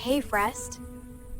Okay, Frest.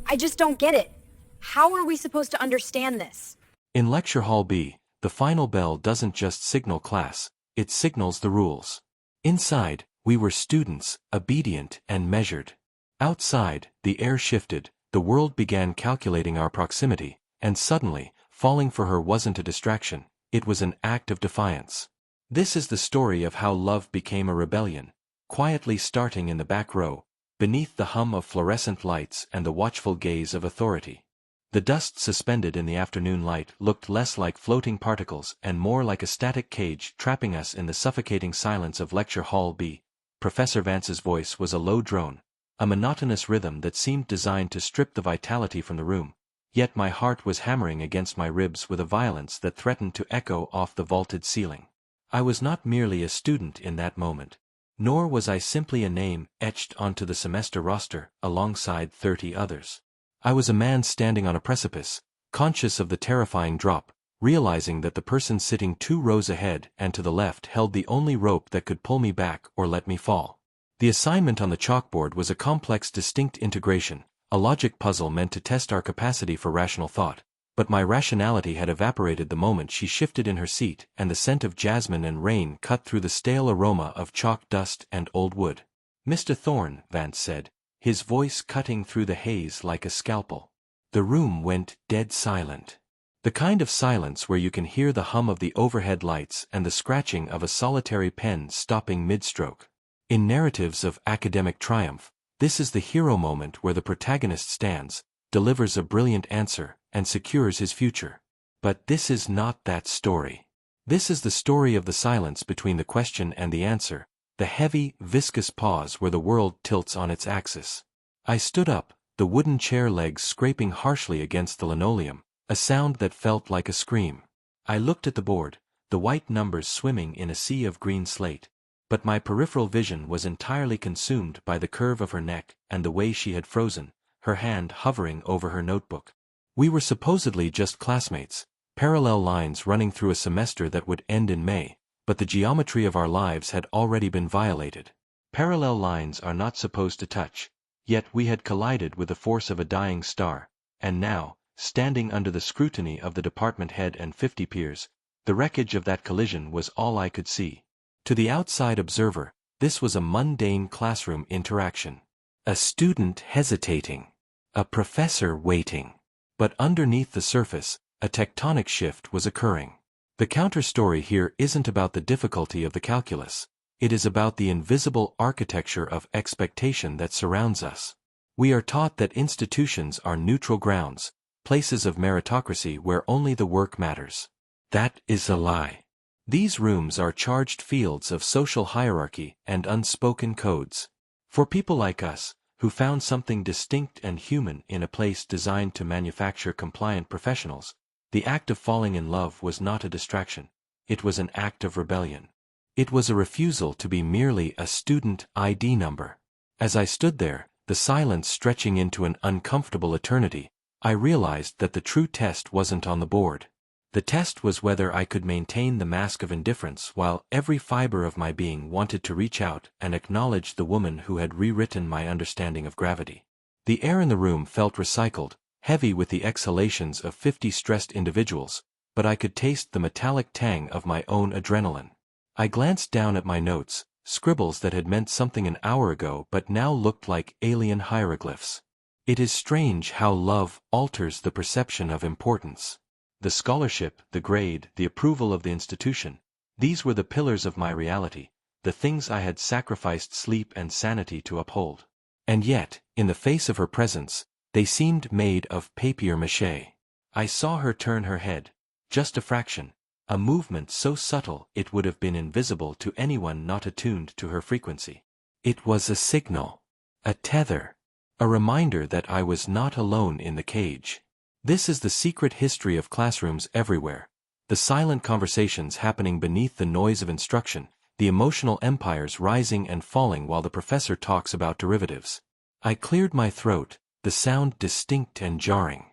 I just don't get it. How are we supposed to understand this? In Lecture Hall B, the final bell doesn't just signal class, it signals the rules. Inside, we were students, obedient and measured. Outside, the air shifted, the world began calculating our proximity, and suddenly, falling for her wasn't a distraction, it was an act of defiance. This is the story of how love became a rebellion, quietly starting in the back row, beneath the hum of fluorescent lights and the watchful gaze of authority. The dust suspended in the afternoon light looked less like floating particles and more like a static cage trapping us in the suffocating silence of Lecture Hall B. Professor Vance's voice was a low drone, a monotonous rhythm that seemed designed to strip the vitality from the room, yet my heart was hammering against my ribs with a violence that threatened to echo off the vaulted ceiling. I was not merely a student in that moment, nor was I simply a name etched onto the semester roster alongside 30 others. I was a man standing on a precipice, conscious of the terrifying drop, realizing that the person sitting 2 rows ahead and to the left held the only rope that could pull me back or let me fall. The assignment on the chalkboard was a complex distinct integration, a logic puzzle meant to test our capacity for rational thought, but my rationality had evaporated the moment she shifted in her seat and the scent of jasmine and rain cut through the stale aroma of chalk dust and old wood. "Mr. Thorne," Vance said, his voice cutting through the haze like a scalpel. The room went dead silent. The kind of silence where you can hear the hum of the overhead lights and the scratching of a solitary pen stopping mid-stroke. In narratives of academic triumph, this is the hero moment where the protagonist stands, delivers a brilliant answer, and secures his future. But this is not that story. This is the story of the silence between the question and the answer, the heavy, viscous pause where the world tilts on its axis. I stood up, the wooden chair legs scraping harshly against the linoleum, a sound that felt like a scream. I looked at the board, the white numbers swimming in a sea of green slate, but my peripheral vision was entirely consumed by the curve of her neck and the way she had frozen, her hand hovering over her notebook. We were supposedly just classmates, parallel lines running through a semester that would end in May, but the geometry of our lives had already been violated. Parallel lines are not supposed to touch, yet we had collided with the force of a dying star, and now, standing under the scrutiny of the department head and 50 peers, the wreckage of that collision was all I could see. To the outside observer, this was a mundane classroom interaction. A student hesitating. A professor waiting. But underneath the surface, a tectonic shift was occurring. The counter-story here isn't about the difficulty of the calculus. It is about the invisible architecture of expectation that surrounds us. We are taught that institutions are neutral grounds, places of meritocracy where only the work matters. That is a lie. These rooms are charged fields of social hierarchy and unspoken codes. For people like us, who found something distinct and human in a place designed to manufacture compliant professionals, the act of falling in love was not a distraction. It was an act of rebellion. It was a refusal to be merely a student ID number. As I stood there, the silence stretching into an uncomfortable eternity, I realized that the true test wasn't on the board. The test was whether I could maintain the mask of indifference while every fiber of my being wanted to reach out and acknowledge the woman who had rewritten my understanding of gravity. The air in the room felt recycled, heavy with the exhalations of 50 stressed individuals, but I could taste the metallic tang of my own adrenaline. I glanced down at my notes, scribbles that had meant something an hour ago but now looked like alien hieroglyphs. It is strange how love alters the perception of importance. The scholarship, the grade, the approval of the institution, these were the pillars of my reality, the things I had sacrificed sleep and sanity to uphold. And yet, in the face of her presence, they seemed made of papier-mâché. I saw her turn her head, just a fraction, a movement so subtle it would have been invisible to anyone not attuned to her frequency. It was a signal, a tether, a reminder that I was not alone in the cage. This is the secret history of classrooms everywhere, the silent conversations happening beneath the noise of instruction, the emotional empires rising and falling while the professor talks about derivatives. I cleared my throat, the sound distinct and jarring.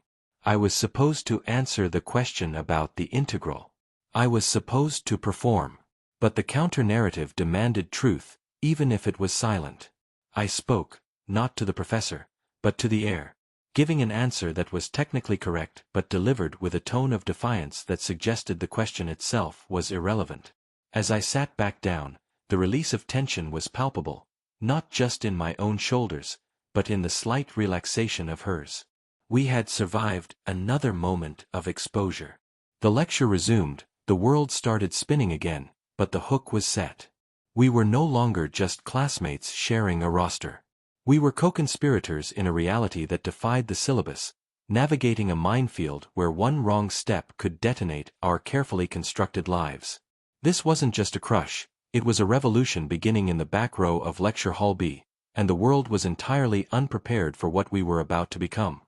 I was supposed to answer the question about the integral. I was supposed to perform. But the counter-narrative demanded truth, even if it was silent. I spoke, not to the professor, but to the air, giving an answer that was technically correct but delivered with a tone of defiance that suggested the question itself was irrelevant. As I sat back down, the release of tension was palpable, not just in my own shoulders, but in the slight relaxation of hers. We had survived another moment of exposure. The lecture resumed, the world started spinning again, but the hook was set. We were no longer just classmates sharing a roster. We were co-conspirators in a reality that defied the syllabus, navigating a minefield where one wrong step could detonate our carefully constructed lives. This wasn't just a crush, it was a revolution beginning in the back row of Lecture Hall B, and the world was entirely unprepared for what we were about to become.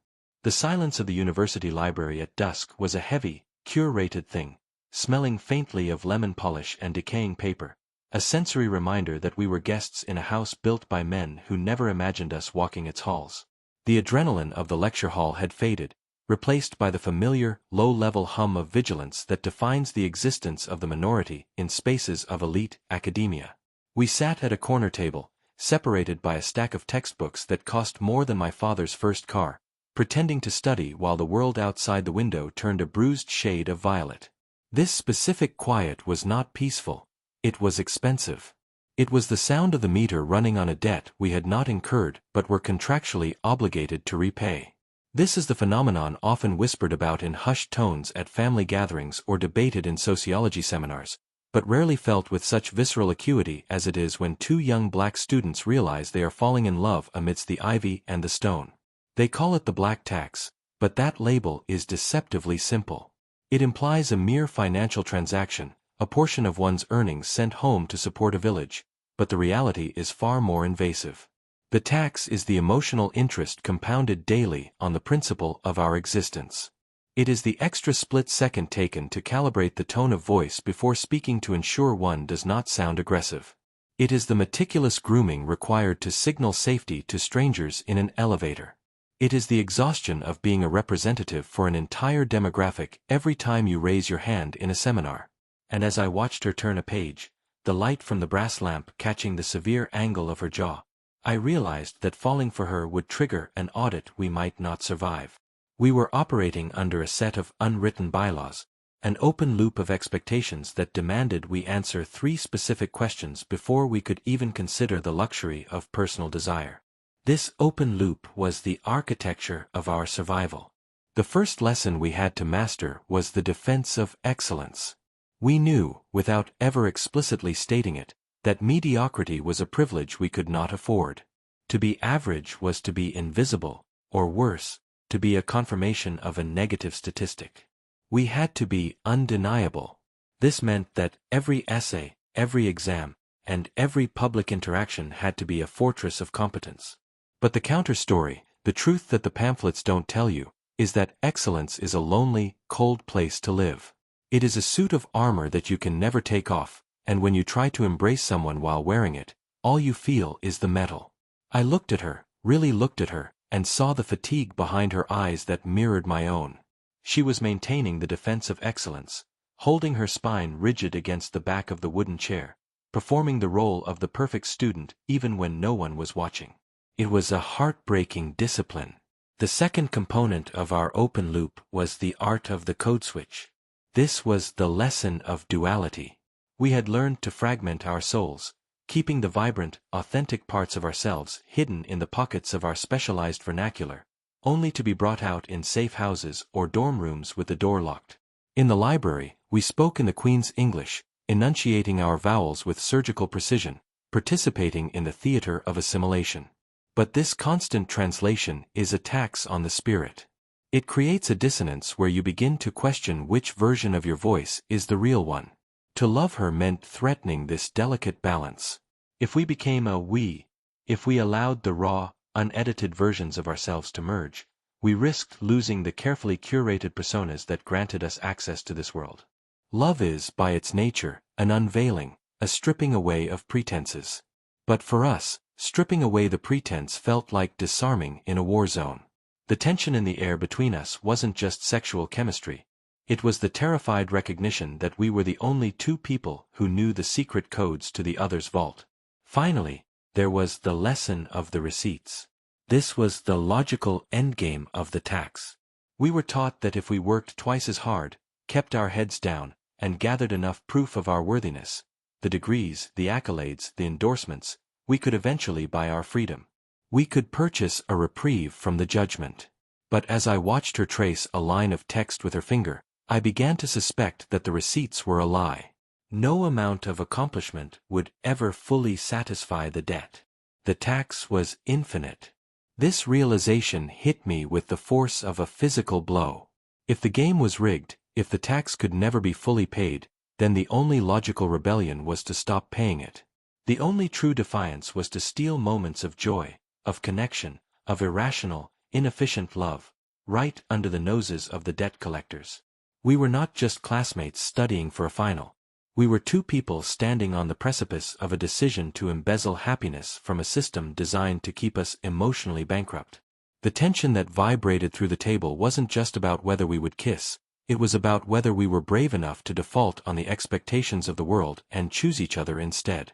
The silence of the university library at dusk was a heavy, curated thing, smelling faintly of lemon polish and decaying paper, a sensory reminder that we were guests in a house built by men who never imagined us walking its halls. The adrenaline of the lecture hall had faded, replaced by the familiar, low-level hum of vigilance that defines the existence of the minority in spaces of elite academia. We sat at a corner table, separated by a stack of textbooks that cost more than my father's first car, pretending to study while the world outside the window turned a bruised shade of violet. This specific quiet was not peaceful, it was expensive. It was the sound of the meter running on a debt we had not incurred but were contractually obligated to repay. This is the phenomenon often whispered about in hushed tones at family gatherings or debated in sociology seminars, but rarely felt with such visceral acuity as it is when two young black students realize they are falling in love amidst the ivy and the stone. They call it the black tax, but that label is deceptively simple. It implies a mere financial transaction, a portion of one's earnings sent home to support a village, but the reality is far more invasive. The tax is the emotional interest compounded daily on the principle of our existence. It is the extra split second taken to calibrate the tone of voice before speaking to ensure one does not sound aggressive. It is the meticulous grooming required to signal safety to strangers in an elevator. It is the exhaustion of being a representative for an entire demographic every time you raise your hand in a seminar. And as I watched her turn a page, the light from the brass lamp catching the severe angle of her jaw, I realized that falling for her would trigger an audit we might not survive. We were operating under a set of unwritten bylaws, an open loop of expectations that demanded we answer 3 specific questions before we could even consider the luxury of personal desire. This open loop was the architecture of our survival. The first lesson we had to master was the defense of excellence. We knew, without ever explicitly stating it, that mediocrity was a privilege we could not afford. To be average was to be invisible, or worse, to be a confirmation of a negative statistic. We had to be undeniable. This meant that every essay, every exam, and every public interaction had to be a fortress of competence. But the counter-story, the truth that the pamphlets don't tell you, is that excellence is a lonely, cold place to live. It is a suit of armor that you can never take off, and when you try to embrace someone while wearing it, all you feel is the metal. I looked at her, really looked at her, and saw the fatigue behind her eyes that mirrored my own. She was maintaining the defense of excellence, holding her spine rigid against the back of the wooden chair, performing the role of the perfect student even when no one was watching. It was a heartbreaking discipline. The second component of our open loop was the art of the code switch. This was the lesson of duality. We had learned to fragment our souls, keeping the vibrant, authentic parts of ourselves hidden in the pockets of our specialized vernacular, only to be brought out in safe houses or dorm rooms with the door locked. In the library, we spoke in the Queen's English, enunciating our vowels with surgical precision, participating in the theater of assimilation. But this constant translation is a tax on the spirit. It creates a dissonance where you begin to question which version of your voice is the real one. To love her meant threatening this delicate balance. If we became a we, if we allowed the raw, unedited versions of ourselves to merge, we risked losing the carefully curated personas that granted us access to this world. Love is, by its nature, an unveiling, a stripping away of pretenses. But for us, stripping away the pretense felt like disarming in a war zone. The tension in the air between us wasn't just sexual chemistry. It was the terrified recognition that we were the only 2 people who knew the secret codes to the other's vault. Finally, there was the lesson of the receipts. This was the logical endgame of the tax. We were taught that if we worked twice as hard, kept our heads down, and gathered enough proof of our worthiness, the degrees, the accolades, the endorsements, we could eventually buy our freedom. We could purchase a reprieve from the judgment. But as I watched her trace a line of text with her finger, I began to suspect that the receipts were a lie. No amount of accomplishment would ever fully satisfy the debt. The tax was infinite. This realization hit me with the force of a physical blow. If the game was rigged, if the tax could never be fully paid, then the only logical rebellion was to stop paying it. The only true defiance was to steal moments of joy, of connection, of irrational, inefficient love, right under the noses of the debt collectors. We were not just classmates studying for a final. We were two people standing on the precipice of a decision to embezzle happiness from a system designed to keep us emotionally bankrupt. The tension that vibrated through the table wasn't just about whether we would kiss, it was about whether we were brave enough to default on the expectations of the world and choose each other instead.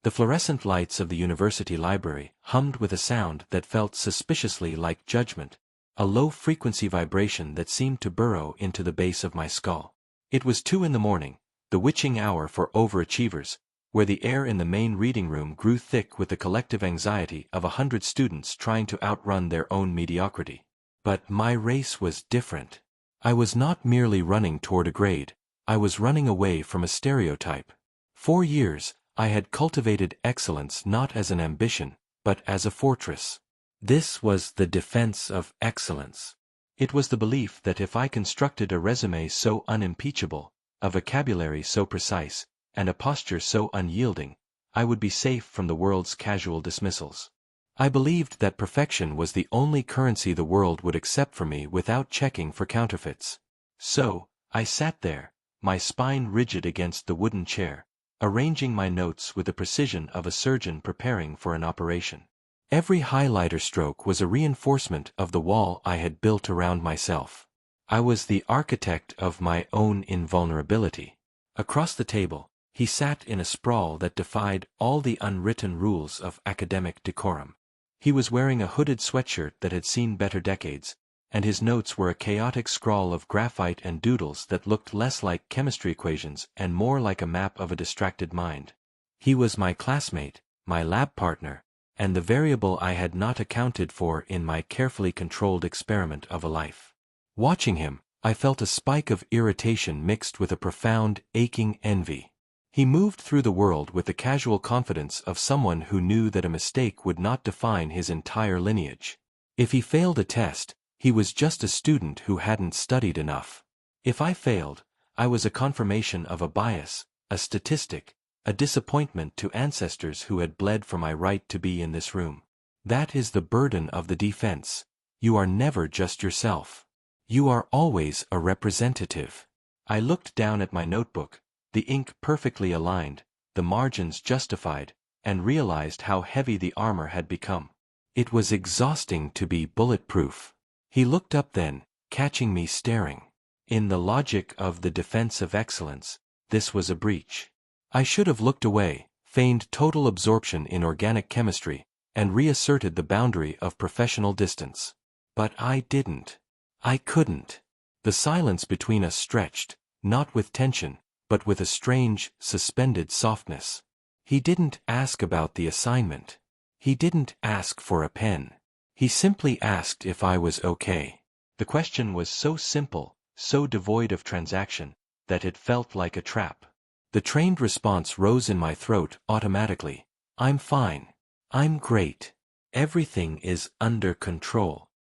The fluorescent lights of the university library hummed with a sound that felt suspiciously like judgment, a low-frequency vibration that seemed to burrow into the base of my skull. It was 2 a.m, the witching hour for overachievers, where the air in the main reading room grew thick with the collective anxiety of 100 students trying to outrun their own mediocrity. But my race was different. I was not merely running toward a grade, I was running away from a stereotype. For years, I had cultivated excellence not as an ambition, but as a fortress. This was the defense of excellence. It was the belief that if I constructed a resume so unimpeachable, a vocabulary so precise, and a posture so unyielding, I would be safe from the world's casual dismissals. I believed that perfection was the only currency the world would accept from me without checking for counterfeits. So, I sat there, my spine rigid against the wooden chair, arranging my notes with the precision of a surgeon preparing for an operation. Every highlighter stroke was a reinforcement of the wall I had built around myself. I was the architect of my own invulnerability. Across the table, he sat in a sprawl that defied all the unwritten rules of academic decorum. He was wearing a hooded sweatshirt that had seen better decades, and his notes were a chaotic scrawl of graphite and doodles that looked less like chemistry equations and more like a map of a distracted mind. He was my classmate, my lab partner, and the variable I had not accounted for in my carefully controlled experiment of a life. Watching him, I felt a spike of irritation mixed with a profound, aching envy. He moved through the world with the casual confidence of someone who knew that a mistake would not define his entire lineage. If he failed a test, he was just a student who hadn't studied enough. If I failed, I was a confirmation of a bias, a statistic, a disappointment to ancestors who had bled for my right to be in this room. That is the burden of the defense. You are never just yourself. You are always a representative. I looked down at my notebook, the ink perfectly aligned, the margins justified, and realized how heavy the armor had become. It was exhausting to be bulletproof. He looked up then, catching me staring. In the logic of the defense of excellence, this was a breach. I should have looked away, feigned total absorption in organic chemistry, and reasserted the boundary of professional distance. But I didn't. I couldn't. The silence between us stretched, not with tension, but with a strange, suspended softness. He didn't ask about the assignment. He didn't ask for a pen. He simply asked if I was okay. The question was so simple, so devoid of transaction, that it felt like a trap. The trained response rose in my throat automatically. I'm fine. I'm great. Everything is under control.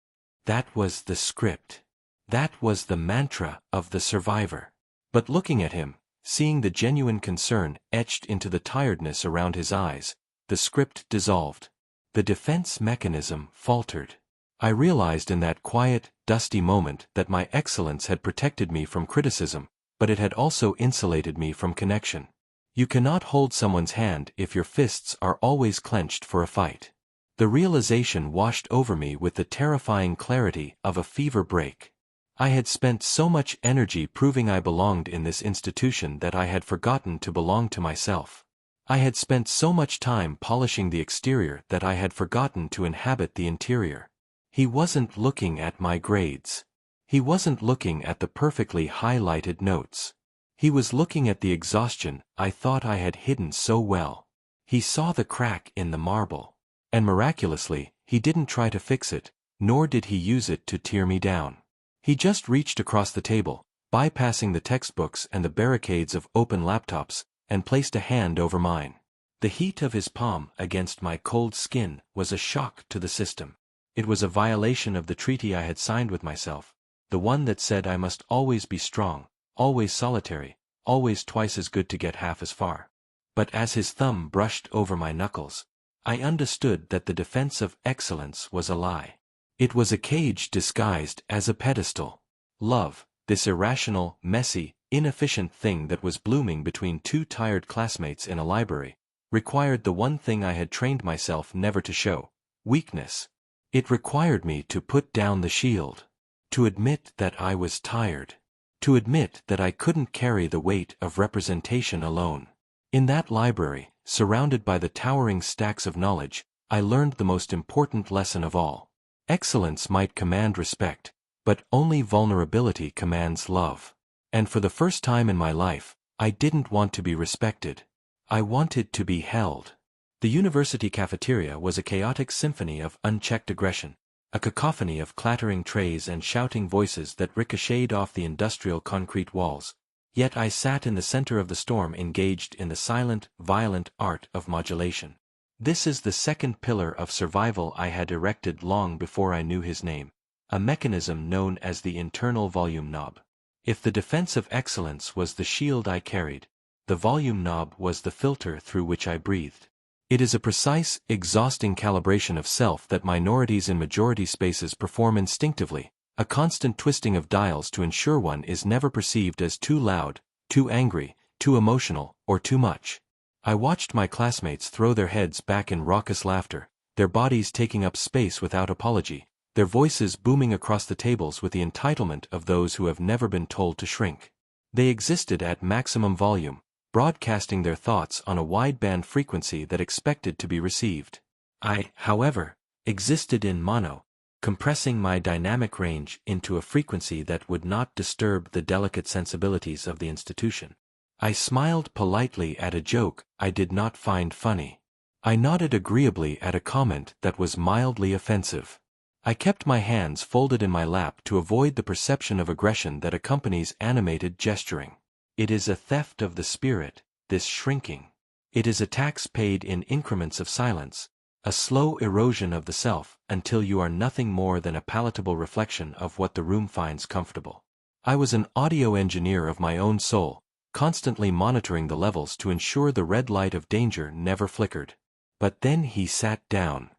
That was the script. That was the mantra of the survivor. But looking at him, seeing the genuine concern etched into the tiredness around his eyes, the script dissolved. The defense mechanism faltered. I realized in that quiet, dusty moment that my excellence had protected me from criticism, but it had also insulated me from connection. You cannot hold someone's hand if your fists are always clenched for a fight. The realization washed over me with the terrifying clarity of a fever break. I had spent so much energy proving I belonged in this institution that I had forgotten to belong to myself. I had spent so much time polishing the exterior that I had forgotten to inhabit the interior. He wasn't looking at my grades. He wasn't looking at the perfectly highlighted notes. He was looking at the exhaustion I thought I had hidden so well. He saw the crack in the marble. And miraculously, he didn't try to fix it, nor did he use it to tear me down. He just reached across the table, bypassing the textbooks and the barricades of open laptops, and placed a hand over mine. The heat of his palm against my cold skin was a shock to the system. It was a violation of the treaty I had signed with myself, the one that said I must always be strong, always solitary, always twice as good to get half as far. But as his thumb brushed over my knuckles, I understood that the defense of excellence was a lie. It was a cage disguised as a pedestal. Love, this irrational, messy, inefficient thing that was blooming between two tired classmates in a library, required the one thing I had trained myself never to show: weakness. It required me to put down the shield, to admit that I was tired, to admit that I couldn't carry the weight of representation alone. In that library, surrounded by the towering stacks of knowledge, I learned the most important lesson of all. Excellence might command respect, but only vulnerability commands love. And for the first time in my life, I didn't want to be respected. I wanted to be held. The university cafeteria was a chaotic symphony of unchecked aggression, a cacophony of clattering trays and shouting voices that ricocheted off the industrial concrete walls. Yet I sat in the center of the storm, engaged in the silent, violent art of modulation. This is the second pillar of survival I had erected long before I knew his name, a mechanism known as the internal volume knob. If the defense of excellence was the shield I carried, the volume knob was the filter through which I breathed. It is a precise, exhausting calibration of self that minorities in majority spaces perform instinctively, a constant twisting of dials to ensure one is never perceived as too loud, too angry, too emotional, or too much. I watched my classmates throw their heads back in raucous laughter, their bodies taking up space without apology, their voices booming across the tables with the entitlement of those who have never been told to shrink. They existed at maximum volume, broadcasting their thoughts on a wideband frequency that expected to be received. I, however, existed in mono, compressing my dynamic range into a frequency that would not disturb the delicate sensibilities of the institution. I smiled politely at a joke I did not find funny. I nodded agreeably at a comment that was mildly offensive. I kept my hands folded in my lap to avoid the perception of aggression that accompanies animated gesturing. It is a theft of the spirit, this shrinking. It is a tax paid in increments of silence, a slow erosion of the self until you are nothing more than a palatable reflection of what the room finds comfortable. I was an audio engineer of my own soul, constantly monitoring the levels to ensure the red light of danger never flickered. But then he sat down.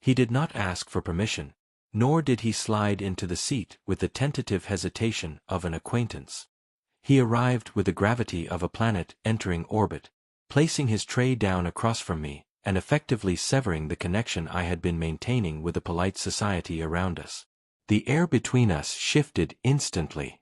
He did not ask for permission, nor did he slide into the seat with the tentative hesitation of an acquaintance. He arrived with the gravity of a planet entering orbit, placing his tray down across from me, and effectively severing the connection I had been maintaining with the polite society around us. The air between us shifted instantly.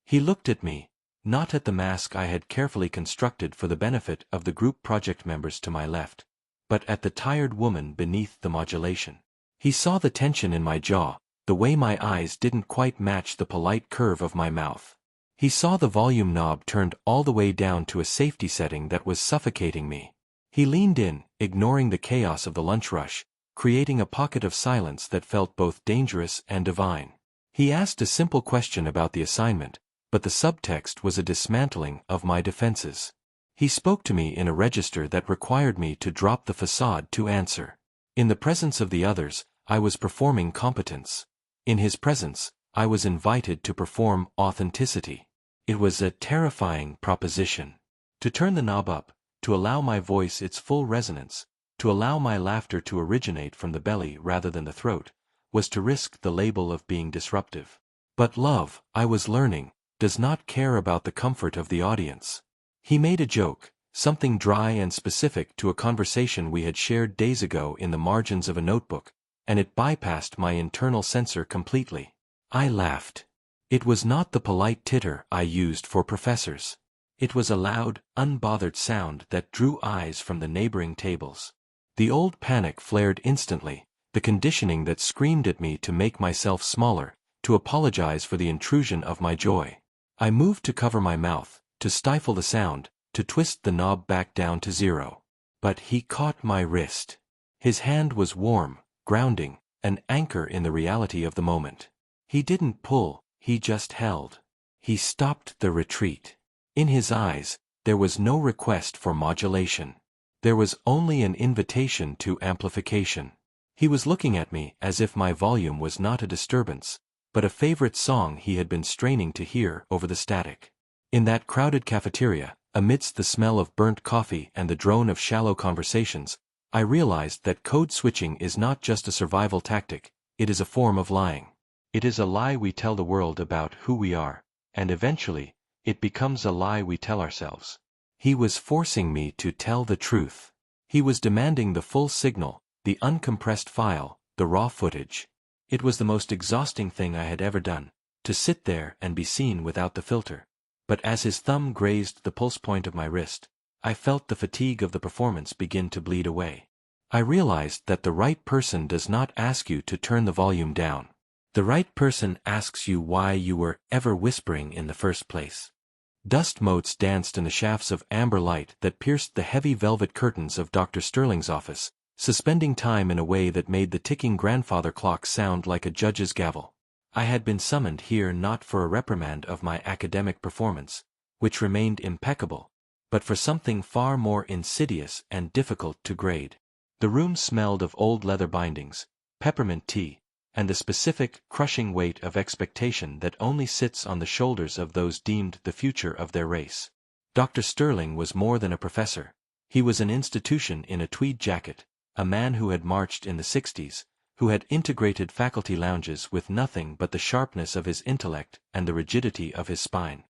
He looked at me, not at the mask I had carefully constructed for the benefit of the group project members to my left, but at the tired woman beneath the modulation. He saw the tension in my jaw, the way my eyes didn't quite match the polite curve of my mouth. He saw the volume knob turned all the way down to a safety setting that was suffocating me. He leaned in, ignoring the chaos of the lunch rush, creating a pocket of silence that felt both dangerous and divine. He asked a simple question about the assignment, but the subtext was a dismantling of my defenses. He spoke to me in a register that required me to drop the facade to answer. In the presence of the others, I was performing competence. In his presence, I was invited to perform authenticity. It was a terrifying proposition. To turn the knob up, to allow my voice its full resonance, to allow my laughter to originate from the belly rather than the throat, was to risk the label of being disruptive. But love, I was learning, does not care about the comfort of the audience. He made a joke, something dry and specific to a conversation we had shared days ago in the margins of a notebook, and it bypassed my internal censor completely. I laughed. It was not the polite titter I used for professors. It was a loud, unbothered sound that drew eyes from the neighboring tables. The old panic flared instantly, the conditioning that screamed at me to make myself smaller, to apologize for the intrusion of my joy. I moved to cover my mouth, to stifle the sound, to twist the knob back down to 0. But he caught my wrist. His hand was warm, grounding, an anchor in the reality of the moment. He didn't pull, he just held. He stopped the retreat. In his eyes, there was no request for modulation. There was only an invitation to amplification. He was looking at me as if my volume was not a disturbance, but a favorite song he had been straining to hear over the static. In that crowded cafeteria, amidst the smell of burnt coffee and the drone of shallow conversations, I realized that code switching is not just a survival tactic, it is a form of lying. It is a lie we tell the world about who we are, and eventually, it becomes a lie we tell ourselves. He was forcing me to tell the truth. He was demanding the full signal, the uncompressed file, the raw footage. It was the most exhausting thing I had ever done, to sit there and be seen without the filter. But as his thumb grazed the pulse point of my wrist, I felt the fatigue of the performance begin to bleed away. I realized that the right person does not ask you to turn the volume down. The right person asks you why you were ever whispering in the first place. Dust motes danced in the shafts of amber light that pierced the heavy velvet curtains of Dr. Sterling's office, suspending time in a way that made the ticking grandfather clock sound like a judge's gavel. I had been summoned here not for a reprimand of my academic performance, which remained impeccable, but for something far more insidious and difficult to grade. The room smelled of old leather bindings, peppermint tea, and the specific, crushing weight of expectation that only sits on the shoulders of those deemed the future of their race. Dr. Sterling was more than a professor. He was an institution in a tweed jacket, a man who had marched in the 60s, who had integrated faculty lounges with nothing but the sharpness of his intellect and the rigidity of his spine.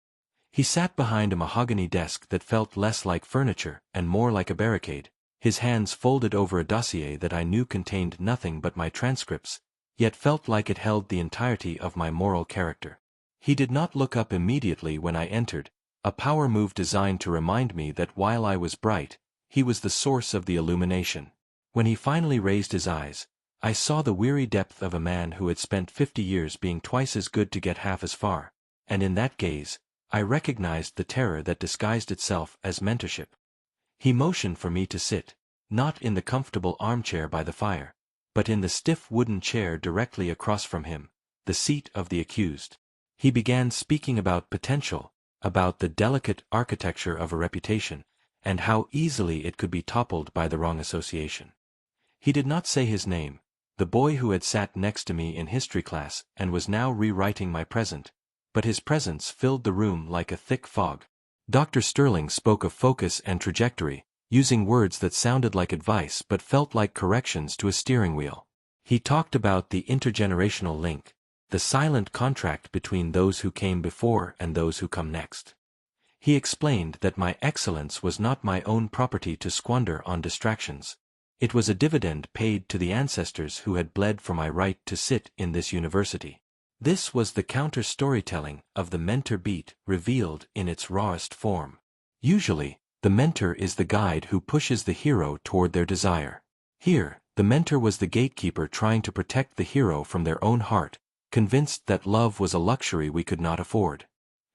He sat behind a mahogany desk that felt less like furniture and more like a barricade, his hands folded over a dossier that I knew contained nothing but my transcripts, yet felt like it held the entirety of my moral character. He did not look up immediately when I entered, a power move designed to remind me that while I was bright, he was the source of the illumination. When he finally raised his eyes, I saw the weary depth of a man who had spent 50 years being twice as good to get half as far, and in that gaze, I recognized the terror that disguised itself as mentorship. He motioned for me to sit, not in the comfortable armchair by the fire, but in the stiff wooden chair directly across from him, the seat of the accused. He began speaking about potential, about the delicate architecture of a reputation, and how easily it could be toppled by the wrong association. He did not say his name, the boy who had sat next to me in history class and was now rewriting my present, but his presence filled the room like a thick fog. Dr. Sterling spoke of focus and trajectory, using words that sounded like advice but felt like corrections to a steering wheel. He talked about the intergenerational link, the silent contract between those who came before and those who come next. He explained that my excellence was not my own property to squander on distractions. It was a dividend paid to the ancestors who had bled for my right to sit in this university. This was the counter-storytelling of the mentor beat revealed in its rawest form. Usually, the mentor is the guide who pushes the hero toward their desire. Here, the mentor was the gatekeeper trying to protect the hero from their own heart, convinced that love was a luxury we could not afford.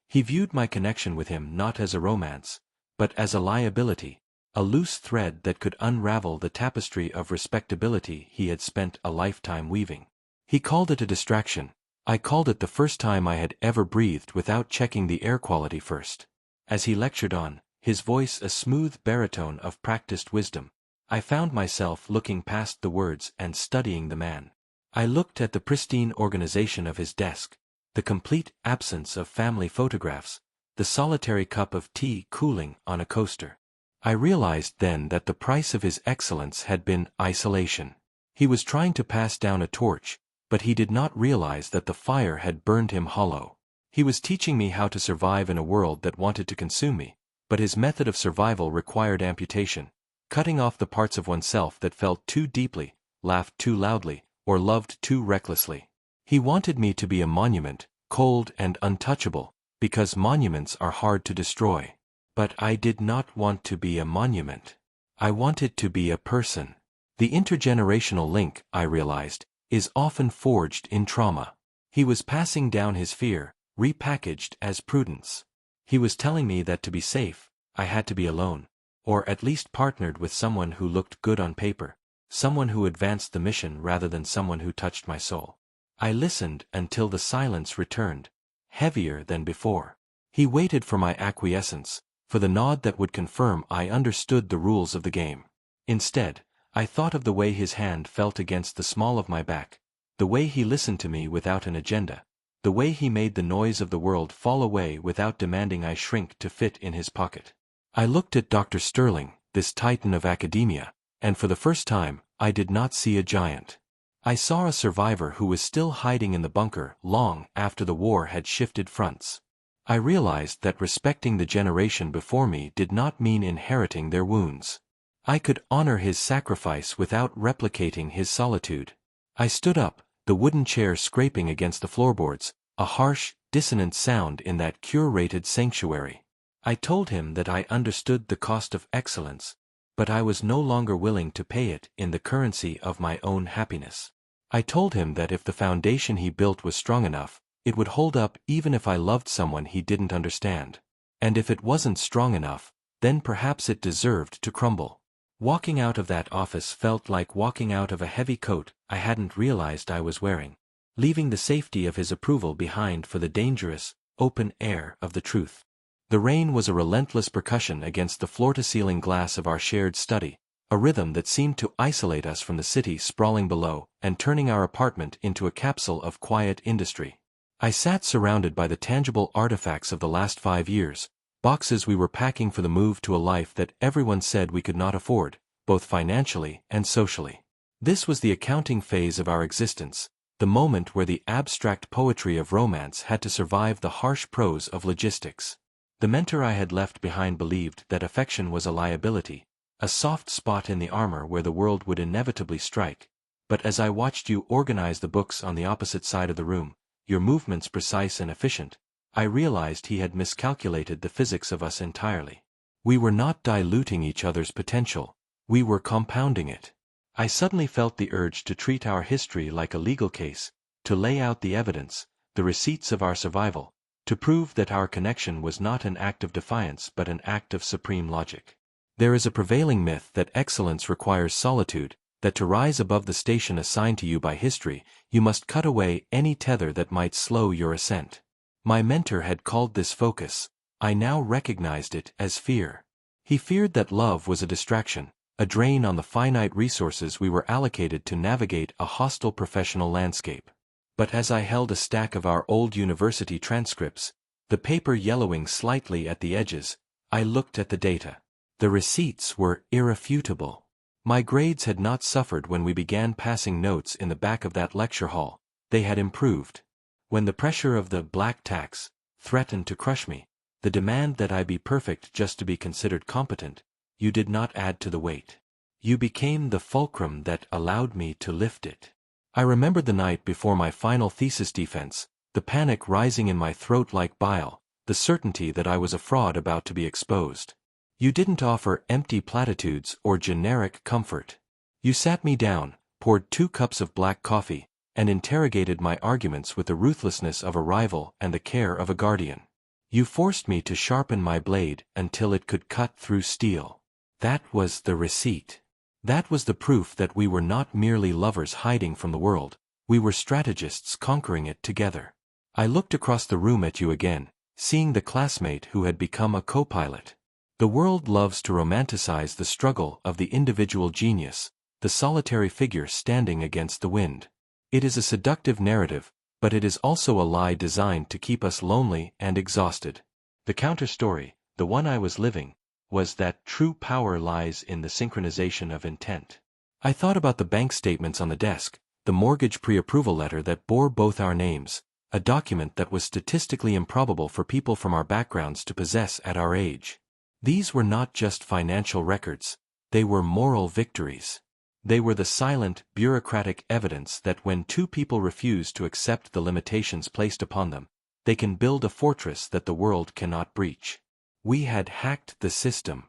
He viewed my connection with him not as a romance, but as a liability, a loose thread that could unravel the tapestry of respectability he had spent a lifetime weaving. He called it a distraction. I called it the first time I had ever breathed without checking the air quality first. As he lectured on, his voice a smooth baritone of practiced wisdom, I found myself looking past the words and studying the man. I looked at the pristine organization of his desk, the complete absence of family photographs, the solitary cup of tea cooling on a coaster. I realized then that the price of his excellence had been isolation. He was trying to pass down a torch, but he did not realize that the fire had burned him hollow. He was teaching me how to survive in a world that wanted to consume me, but his method of survival required amputation, cutting off the parts of oneself that felt too deeply, laughed too loudly, or loved too recklessly. He wanted me to be a monument, cold and untouchable, because monuments are hard to destroy. But I did not want to be a monument. I wanted to be a person. The intergenerational link, I realized, is often forged in trauma. He was passing down his fear, repackaged as prudence. He was telling me that to be safe, I had to be alone, or at least partnered with someone who looked good on paper, someone who advanced the mission rather than someone who touched my soul. I listened until the silence returned, heavier than before. He waited for my acquiescence, for the nod that would confirm I understood the rules of the game. Instead, I thought of the way his hand felt against the small of my back, the way he listened to me without an agenda, the way he made the noise of the world fall away without demanding I shrink to fit in his pocket. I looked at Dr. Sterling, this titan of academia, and for the first time, I did not see a giant. I saw a survivor who was still hiding in the bunker long after the war had shifted fronts. I realized that respecting the generation before me did not mean inheriting their wounds. I could honor his sacrifice without replicating his solitude. I stood up, the wooden chair scraping against the floorboards, a harsh, dissonant sound in that curated sanctuary. I told him that I understood the cost of excellence, but I was no longer willing to pay it in the currency of my own happiness. I told him that if the foundation he built was strong enough, it would hold up even if I loved someone he didn't understand. And if it wasn't strong enough, then perhaps it deserved to crumble. Walking out of that office felt like walking out of a heavy coat I hadn't realized I was wearing, leaving the safety of his approval behind for the dangerous, open air of the truth. The rain was a relentless percussion against the floor-to-ceiling glass of our shared study, a rhythm that seemed to isolate us from the city sprawling below and turning our apartment into a capsule of quiet industry. I sat surrounded by the tangible artifacts of the last 5 years, boxes we were packing for the move to a life that everyone said we could not afford, both financially and socially. This was the accounting phase of our existence, the moment where the abstract poetry of romance had to survive the harsh prose of logistics. The mentor I had left behind believed that affection was a liability, a soft spot in the armor where the world would inevitably strike. But as I watched you organize the books on the opposite side of the room, your movements precise and efficient, I realized he had miscalculated the physics of us entirely. We were not diluting each other's potential, we were compounding it. I suddenly felt the urge to treat our history like a legal case, to lay out the evidence, the receipts of our survival, to prove that our connection was not an act of defiance but an act of supreme logic. There is a prevailing myth that excellence requires solitude, that to rise above the station assigned to you by history, you must cut away any tether that might slow your ascent. My mentor had called this focus. I now recognized it as fear. He feared that love was a distraction, a drain on the finite resources we were allocated to navigate a hostile professional landscape. But as I held a stack of our old university transcripts, the paper yellowing slightly at the edges, I looked at the data. The receipts were irrefutable. My grades had not suffered when we began passing notes in the back of that lecture hall. They had improved. When the pressure of the black tax threatened to crush me, the demand that I be perfect just to be considered competent, you did not add to the weight. You became the fulcrum that allowed me to lift it. I remembered the night before my final thesis defense, the panic rising in my throat like bile, the certainty that I was a fraud about to be exposed. You didn't offer empty platitudes or generic comfort. You sat me down, poured 2 cups of black coffee, and interrogated my arguments with the ruthlessness of a rival and the care of a guardian. You forced me to sharpen my blade until it could cut through steel. That was the receipt. That was the proof that we were not merely lovers hiding from the world, we were strategists conquering it together. I looked across the room at you again, seeing the classmate who had become a co-pilot. The world loves to romanticize the struggle of the individual genius, the solitary figure standing against the wind. It is a seductive narrative, but it is also a lie designed to keep us lonely and exhausted. The counter-story, the one I was living, was that true power lies in the synchronization of intent. I thought about the bank statements on the desk, the mortgage pre-approval letter that bore both our names, a document that was statistically improbable for people from our backgrounds to possess at our age. These were not just financial records, they were moral victories. They were the silent, bureaucratic evidence that when 2 people refuse to accept the limitations placed upon them, they can build a fortress that the world cannot breach. We had hacked the system.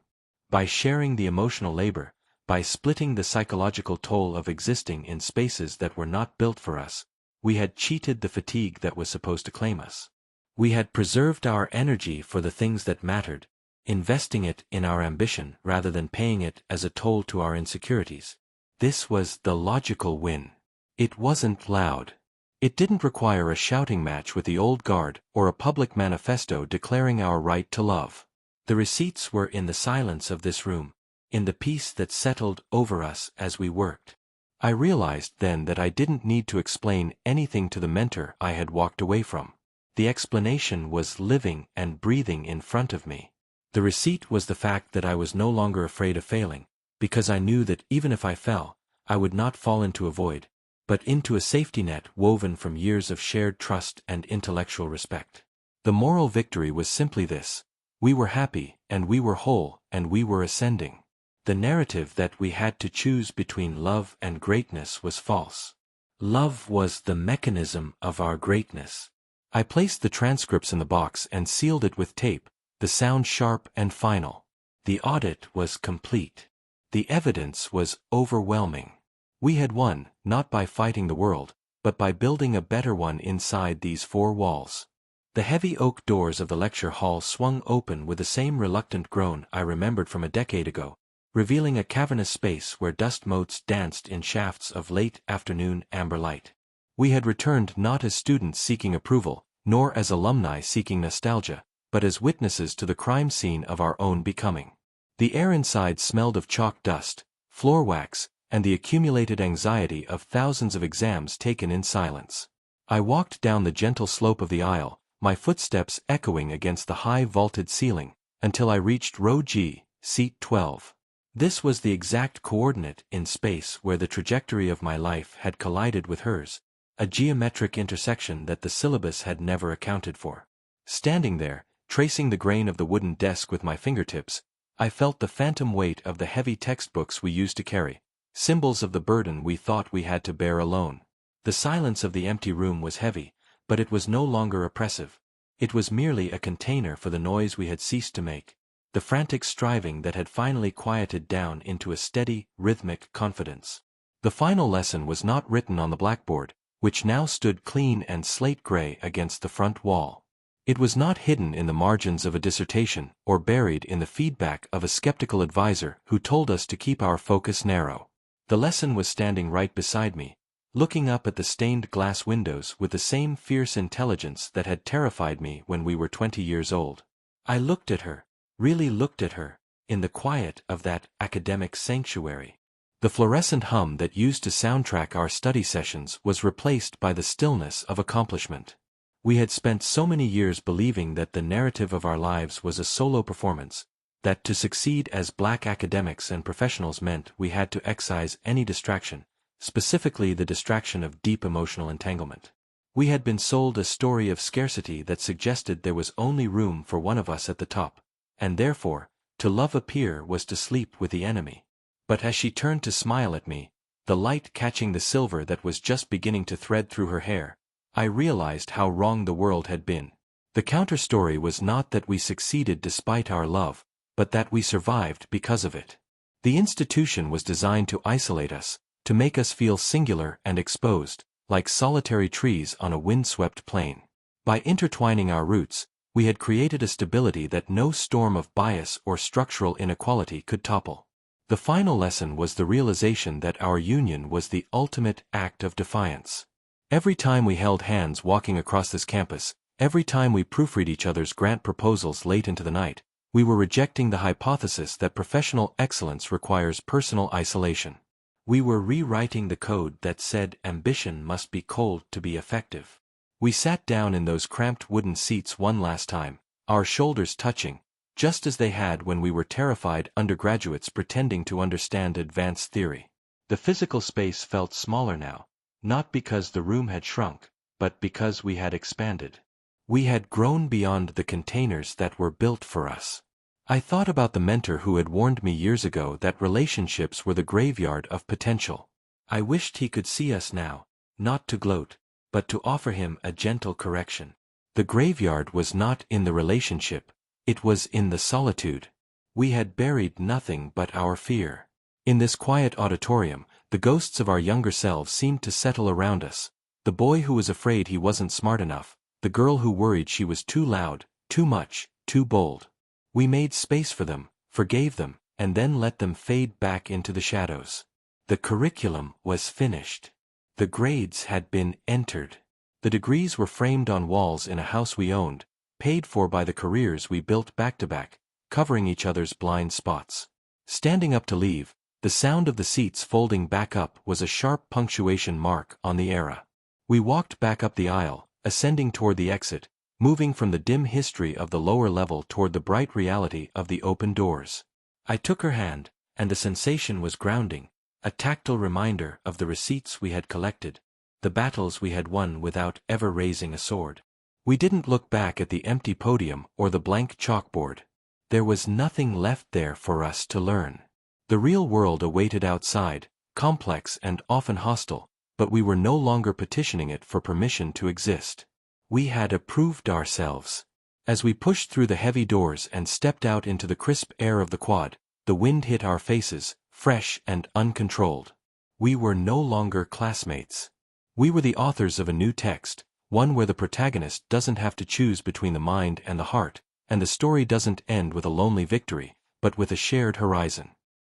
By sharing the emotional labor, by splitting the psychological toll of existing in spaces that were not built for us, we had cheated the fatigue that was supposed to claim us. We had preserved our energy for the things that mattered, investing it in our ambition rather than paying it as a toll to our insecurities. This was the logical win. It wasn't loud. It didn't require a shouting match with the old guard or a public manifesto declaring our right to love. The receipts were in the silence of this room, in the peace that settled over us as we worked. I realized then that I didn't need to explain anything to the mentor I had walked away from. The explanation was living and breathing in front of me. The receipt was the fact that I was no longer afraid of failing, because I knew that even if I fell, I would not fall into a void, but into a safety net woven from years of shared trust and intellectual respect. The moral victory was simply this: we were happy, and we were whole, and we were ascending. The narrative that we had to choose between love and greatness was false. Love was the mechanism of our greatness. I placed the transcripts in the box and sealed it with tape, the sound sharp and final. The audit was complete. The evidence was overwhelming. We had won, not by fighting the world, but by building a better one inside these four walls. The heavy oak doors of the lecture hall swung open with the same reluctant groan I remembered from a decade ago, revealing a cavernous space where dust motes danced in shafts of late afternoon amber light. We had returned not as students seeking approval, nor as alumni seeking nostalgia, but as witnesses to the crime scene of our own becoming. The air inside smelled of chalk dust, floor wax, and the accumulated anxiety of thousands of exams taken in silence. I walked down the gentle slope of the aisle, my footsteps echoing against the high vaulted ceiling, until I reached row G, seat 12. This was the exact coordinate in space where the trajectory of my life had collided with hers, a geometric intersection that the syllabus had never accounted for. Standing there, tracing the grain of the wooden desk with my fingertips, I felt the phantom weight of the heavy textbooks we used to carry, symbols of the burden we thought we had to bear alone. The silence of the empty room was heavy, but it was no longer oppressive. It was merely a container for the noise we had ceased to make, the frantic striving that had finally quieted down into a steady, rhythmic confidence. The final lesson was not written on the blackboard, which now stood clean and slate-gray against the front wall. It was not hidden in the margins of a dissertation or buried in the feedback of a skeptical advisor who told us to keep our focus narrow. The lesson was standing right beside me, looking up at the stained glass windows with the same fierce intelligence that had terrified me when we were 20 years old. I looked at her, really looked at her, in the quiet of that academic sanctuary. The fluorescent hum that used to soundtrack our study sessions was replaced by the stillness of accomplishment. We had spent so many years believing that the narrative of our lives was a solo performance, that to succeed as black academics and professionals meant we had to excise any distraction, specifically the distraction of deep emotional entanglement. We had been sold a story of scarcity that suggested there was only room for one of us at the top, and therefore, to love a peer was to sleep with the enemy. But as she turned to smile at me, the light catching the silver that was just beginning to thread through her hair, I realized how wrong the world had been. The counter-story was not that we succeeded despite our love, but that we survived because of it. The institution was designed to isolate us, to make us feel singular and exposed, like solitary trees on a windswept plain. By intertwining our roots, we had created a stability that no storm of bias or structural inequality could topple. The final lesson was the realization that our union was the ultimate act of defiance. Every time we held hands walking across this campus, every time we proofread each other's grant proposals late into the night, we were rejecting the hypothesis that professional excellence requires personal isolation. We were rewriting the code that said ambition must be cold to be effective. We sat down in those cramped wooden seats one last time, our shoulders touching, just as they had when we were terrified undergraduates pretending to understand advanced theory. The physical space felt smaller now, not because the room had shrunk, but because we had expanded. We had grown beyond the containers that were built for us. I thought about the mentor who had warned me years ago that relationships were the graveyard of potential. I wished he could see us now, not to gloat, but to offer him a gentle correction. The graveyard was not in the relationship, It was in the solitude. We had buried nothing but our fear. In this quiet auditorium, the ghosts of our younger selves seemed to settle around us. The boy who was afraid he wasn't smart enough, the girl who worried she was too loud, too much, too bold. We made space for them, forgave them, and then let them fade back into the shadows. The curriculum was finished. The grades had been entered. The degrees were framed on walls in a house we owned, paid for by the careers we built back to back, covering each other's blind spots. Standing up to leave, the sound of the seats folding back up was a sharp punctuation mark on the era. We walked back up the aisle, ascending toward the exit, moving from the dim history of the lower level toward the bright reality of the open doors. I took her hand, and the sensation was grounding, a tactile reminder of the receipts we had collected, the battles we had won without ever raising a sword. We didn't look back at the empty podium or the blank chalkboard. There was nothing left there for us to learn. The real world awaited outside, complex and often hostile, but we were no longer petitioning it for permission to exist. We had approved ourselves. As we pushed through the heavy doors and stepped out into the crisp air of the quad, the wind hit our faces, fresh and uncontrolled. We were no longer classmates. We were the authors of a new text, one where the protagonist doesn't have to choose between the mind and the heart, and the story doesn't end with a lonely victory, but with a shared horizon.